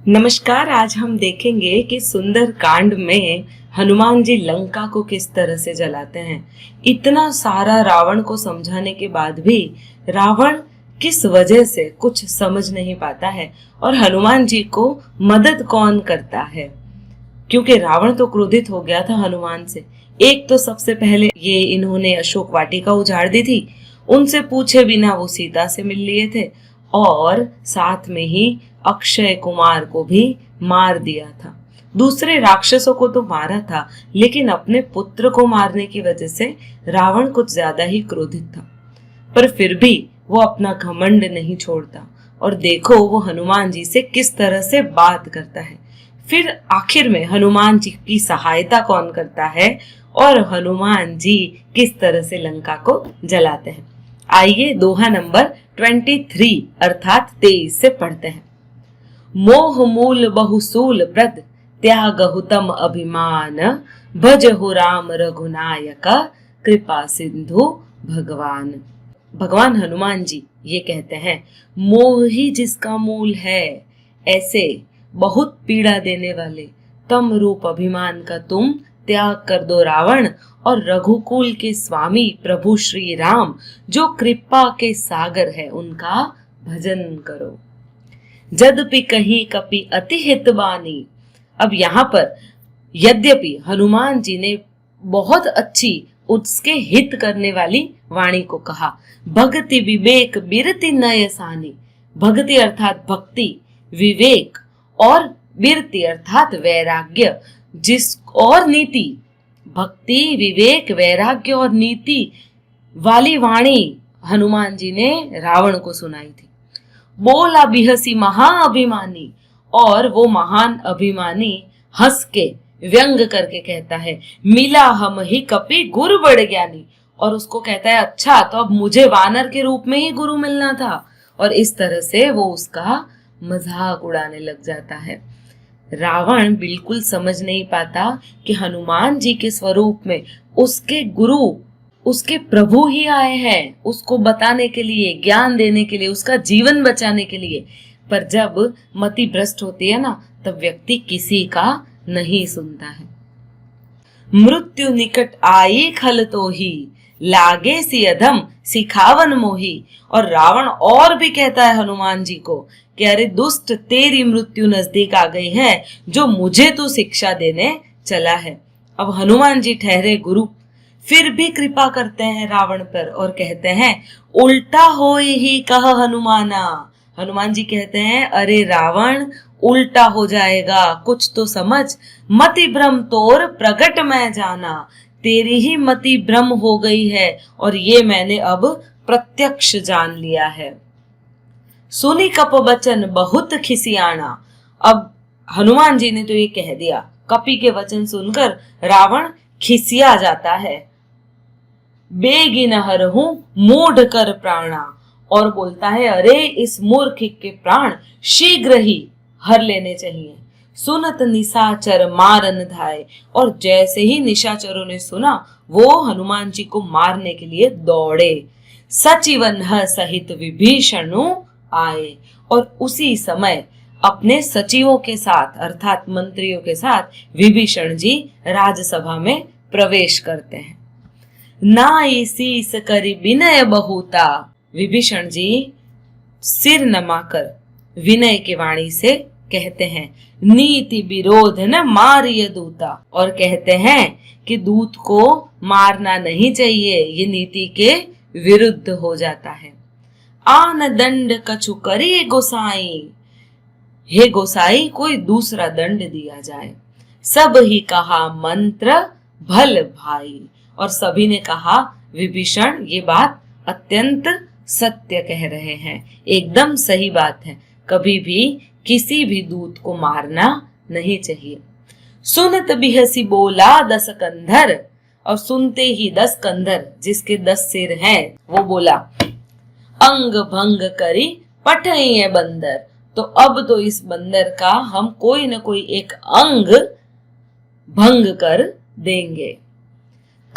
नमस्कार। आज हम देखेंगे कि सुंदर कांड में हनुमान जी लंका को किस तरह से जलाते हैं। इतना सारा रावण को समझाने के बाद भी रावण किस वजह से कुछ समझ नहीं पाता है और हनुमान जी को मदद कौन करता है, क्योंकि रावण तो क्रोधित हो गया था हनुमान से। एक तो सबसे पहले ये इन्होंने अशोक वाटिका उजाड़ दी थी, उनसे पूछे बिना वो सीता से मिल लिए थे और साथ में ही अक्षय कुमार को भी मार दिया था। दूसरे राक्षसों को तो मारा था, लेकिन अपने पुत्र को मारने की वजह से रावण कुछ ज्यादा ही क्रोधित था। पर फिर भी वो अपना घमंड नहीं छोड़ता और देखो वो हनुमान जी से किस तरह से बात करता है। फिर आखिर में हनुमान जी की सहायता कौन करता है और हनुमान जी किस तरह से लंका को जलाते हैं। आइए दोहा नंबर 23 अर्थात 23 से पढ़ते हैं। मोह मूल बहुसूल प्रद त्यागहु तम अभिमान, भजहु राम रघुनायक कृपा सिंधु भगवान। भगवान हनुमान जी ये कहते हैं, मोह ही जिसका मूल है, ऐसे बहुत पीड़ा देने वाले तम रूप अभिमान का तुम त्याग कर दो रावण और रघुकुल के स्वामी प्रभु श्री राम जो कृपा के सागर है उनका भजन करो। यद्यपि कहीं कपि अति हित बानी। अब यहाँ पर यद्यपि हनुमान जी ने बहुत अच्छी उसके हित करने वाली वाणी को कहा। भक्ति विवेक बिरति नय सानी। भक्ति अर्थात भक्ति, विवेक और बिरति अर्थात वैराग्य, जिस और नीति, भक्ति विवेक वैराग्य और नीति वाली वाणी हनुमान जी ने रावण को सुनाई थी। बोला बिहसी महाअभिमानी, और वो महान अभिमानी हंस के व्यंग करके कहता है, मिला हम ही कपि गुरु बड़ ज्ञानी। और उसको कहता है, अच्छा तो अब मुझे वानर के रूप में ही गुरु मिलना था। और इस तरह से वो उसका मजाक उड़ाने लग जाता है। रावण बिल्कुल समझ नहीं पाता कि हनुमान जी के स्वरूप में उसके गुरु, उसके प्रभु ही आए हैं, उसको बताने के लिए, ज्ञान देने के लिए, उसका जीवन बचाने के लिए। पर जब मति भ्रष्ट होती है ना, तब व्यक्ति किसी का नहीं सुनता है। मृत्यु निकट आई खल तो ही, लागे सी अधम सिखावन मोही। और रावण और भी कहता है हनुमान जी को कि अरे दुष्ट, तेरी मृत्यु नजदीक आ गई है, जो मुझे तू शिक्षा देने चला है। अब हनुमान जी ठहरे गुरु फिर भी कृपा करते हैं रावण पर और कहते हैं, उल्टा होई ही कह हनुमाना। हनुमान जी कहते हैं, अरे रावण उल्टा हो जाएगा, कुछ तो समझ। मति भ्रम तोर प्रगट मैं जाना। तेरी ही मति भ्रम हो गई है और ये मैंने अब प्रत्यक्ष जान लिया है। सुनी कप बचन बहुत खिसियाना। अब हनुमान जी ने तो ये कह दिया, कपि के वचन सुनकर रावण खिसिया जाता है। बेगिन हरहूं मूढ़ कर प्राणा, और बोलता है, अरे इस मूर्ख के प्राण शीघ्र ही हर लेने चाहिए। सुनत निशाचर मारन धाय, और जैसे ही निशाचरों ने सुना वो हनुमान जी को मारने के लिए दौड़े। सचिवन सहित विभीषणु आए, और उसी समय अपने सचिवों के साथ अर्थात मंत्रियों के साथ विभीषण जी राजसभा में प्रवेश करते हैं। नाई शीस करी विनय बहुता। विभीषण जी सिर नमाकर विनय की वाणी से कहते हैं, नीति विरोध न मारिय दूता। और कहते हैं कि दूत को मारना नहीं चाहिए, ये नीति के विरुद्ध हो जाता है। आन दंड कछु करी गोसाई। हे गोसाई, कोई दूसरा दंड दिया जाए। सब ही कहा मंत्र भल भाई। और सभी ने कहा, विभीषण ये बात अत्यंत सत्य कह रहे हैं, एकदम सही बात है, कभी भी किसी भी दूत को मारना नहीं चाहिए। सुनत बिहसी बोला 10 कंधर। और सुनते ही 10 कंधर, जिसके 10 सिर हैं, वो बोला, अंग भंग करी पठइये बंदर। तो अब तो इस बंदर का हम कोई न कोई एक अंग भंग कर देंगे।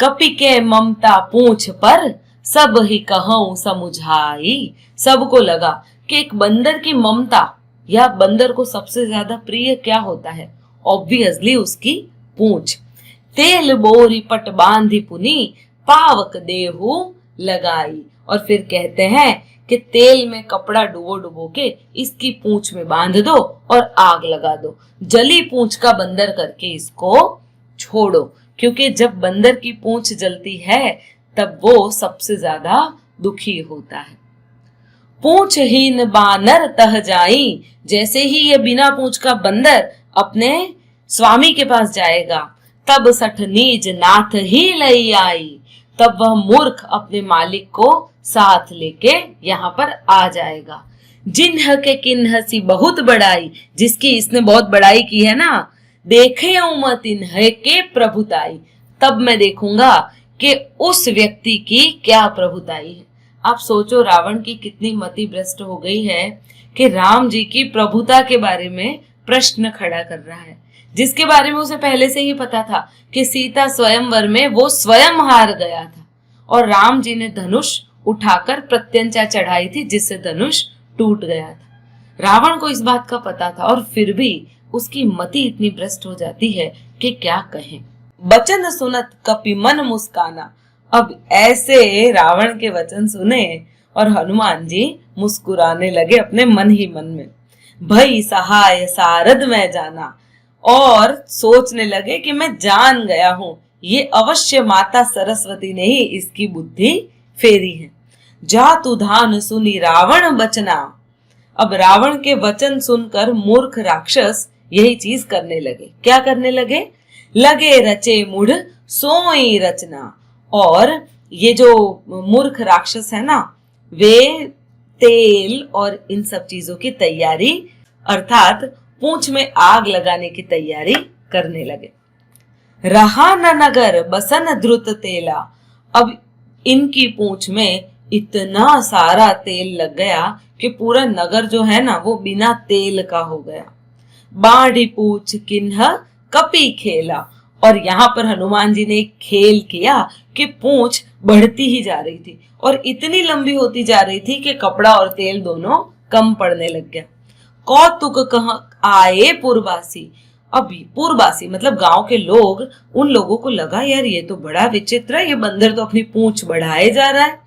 कपि के ममता पूंछ पर सब ही कहूं समुझाई। सबको लगा कि एक बंदर की ममता या बंदर को सबसे ज्यादा प्रिय क्या होता है? ऑब्वियसली उसकी पूंछ। तेल बोरी पट बांधी पुनी, पावक देहु लगाई। और फिर कहते हैं कि तेल में कपड़ा डुबो डुबो के इसकी पूंछ में बांध दो और आग लगा दो, जली पूंछ का बंदर करके इसको छोड़ो। क्योंकि जब बंदर की पूंछ जलती है तब वो सबसे ज्यादा दुखी होता है। पूंछहीन बानर तह जाई, जैसे ही ये बिना पूंछ का बंदर अपने स्वामी के पास जाएगा, तब सठ नीज नाथ ही लई आई, तब वह मूर्ख अपने मालिक को साथ लेके यहाँ पर आ जाएगा। जिन्ह के किन्ह सी बहुत बड़ाई, जिसकी इसने बहुत बड़ाई की है ना, देखे मत इन्ह के प्रभुताई, तब मैं देखूंगा कि उस व्यक्ति की क्या प्रभुताई है। आप सोचो रावण की कितनी मति भ्रष्ट हो गई है कि राम जी की प्रभुता के बारे में प्रश्न खड़ा कर रहा है, जिसके बारे में उसे पहले से ही पता था कि सीता स्वयंवर में वो स्वयं हार गया था और राम जी ने धनुष उठाकर प्रत्यंचा चढ़ाई थी जिससे धनुष टूट गया था। रावण को इस बात का पता था और फिर भी उसकी मति इतनी भ्रष्ट हो जाती है कि क्या कहें। बचन सुनत कपि मन मुस्काना। अब ऐसे रावण के वचन सुने और हनुमान जी मुस्कुराने लगे अपने मन ही मन में। भई सहाय सारद में जाना, और सोचने लगे कि मैं जान गया हूं, ये अवश्य माता सरस्वती ने ही इसकी बुद्धि फेरी है। जातु धान सुनी रावण बचना। अब रावण के वचन सुनकर मूर्ख राक्षस यही चीज करने लगे। क्या करने लगे? लगे रचे मूढ़ सोई रचना। और ये जो मूर्ख राक्षस है ना, वे तेल और इन सब चीजों की तैयारी अर्थात पूंछ में आग लगाने की तैयारी करने लगे। रहा न नगर बसन द्रुत तेला। अब इनकी पूंछ में इतना सारा तेल लग गया कि पूरा नगर जो है ना वो बिना तेल का हो गया। बाढ़ी पूछ किन्ह कपि खेला। और यहाँ पर हनुमान जी ने एक खेल किया कि पूंछ बढ़ती ही जा रही थी और इतनी लंबी होती जा रही थी कि कपड़ा और तेल दोनों कम पड़ने लग गया। कौतुक कह आए पूर्वासी। अभी पूर्वासी मतलब गांव के लोग, उन लोगों को लगा यार ये तो बड़ा विचित्र है, ये बंदर तो अपनी पूंछ बढ़ाए जा रहा है।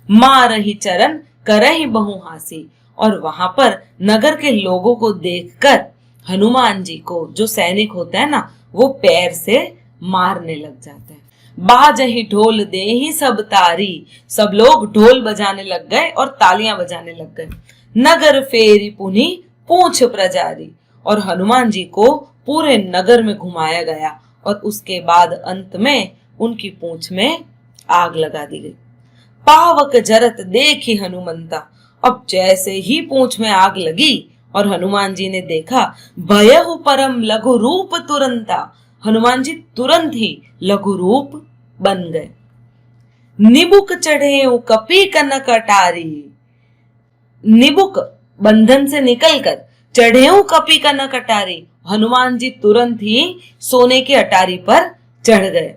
मारहि चरण करहि बहु हासी। और वहां पर नगर के लोगों को देखकर हनुमान जी को, जो सैनिक होता है ना, वो पैर से मारने लग जाते हैं। बाजहि ढोल दे ही सब तारी। सब लोग ढोल बजाने लग गए और तालियां बजाने लग गए। नगर फेरी पुनी पूंछ प्रजारी। और हनुमान जी को पूरे नगर में घुमाया गया और उसके बाद अंत में उनकी पूंछ में आग लगा दी गई। पावक जरत देखी हनुमंता। अब जैसे ही पूंछ में आग लगी और हनुमान जी ने देखा, भयहु परम लघु रूप तुरंता। हनुमान जी तुरंत ही लघु रूप बन गए। निबुक चढ़े कपि कनक अटारी। निबुक बंधन से निकलकर चढ़े कपि कनक अटारी। हनुमान जी तुरंत ही सोने की अटारी पर चढ़ गए।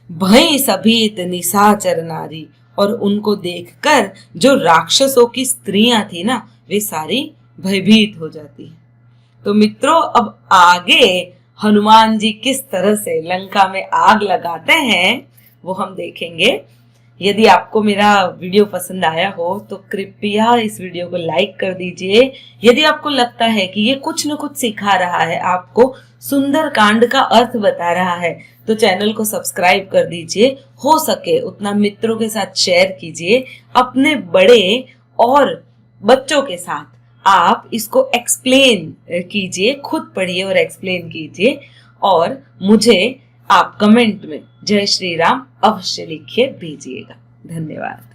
भई सभीत निशाचर नारी। और उनको देखकर जो राक्षसों की स्त्रियां थी ना, वे सारी भयभीत हो जाती है। तो मित्रों, अब आगे हनुमान जी किस तरह से लंका में आग लगाते हैं वो हम देखेंगे। यदि आपको मेरा वीडियो पसंद आया हो तो कृपया इस वीडियो को लाइक कर दीजिए। यदि आपको लगता है कि ये कुछ न कुछ सिखा रहा है, आपको सुंदर कांड का अर्थ बता रहा है, तो चैनल को सब्सक्राइब कर दीजिए। हो सके उतना मित्रों के साथ शेयर कीजिए। अपने बड़े और बच्चों के साथ आप इसको एक्सप्लेन कीजिए, खुद पढ़िए और एक्सप्लेन कीजिए। और मुझे आप कमेंट में जय श्री राम अवश्य लिखिए भेजिएगा। धन्यवाद।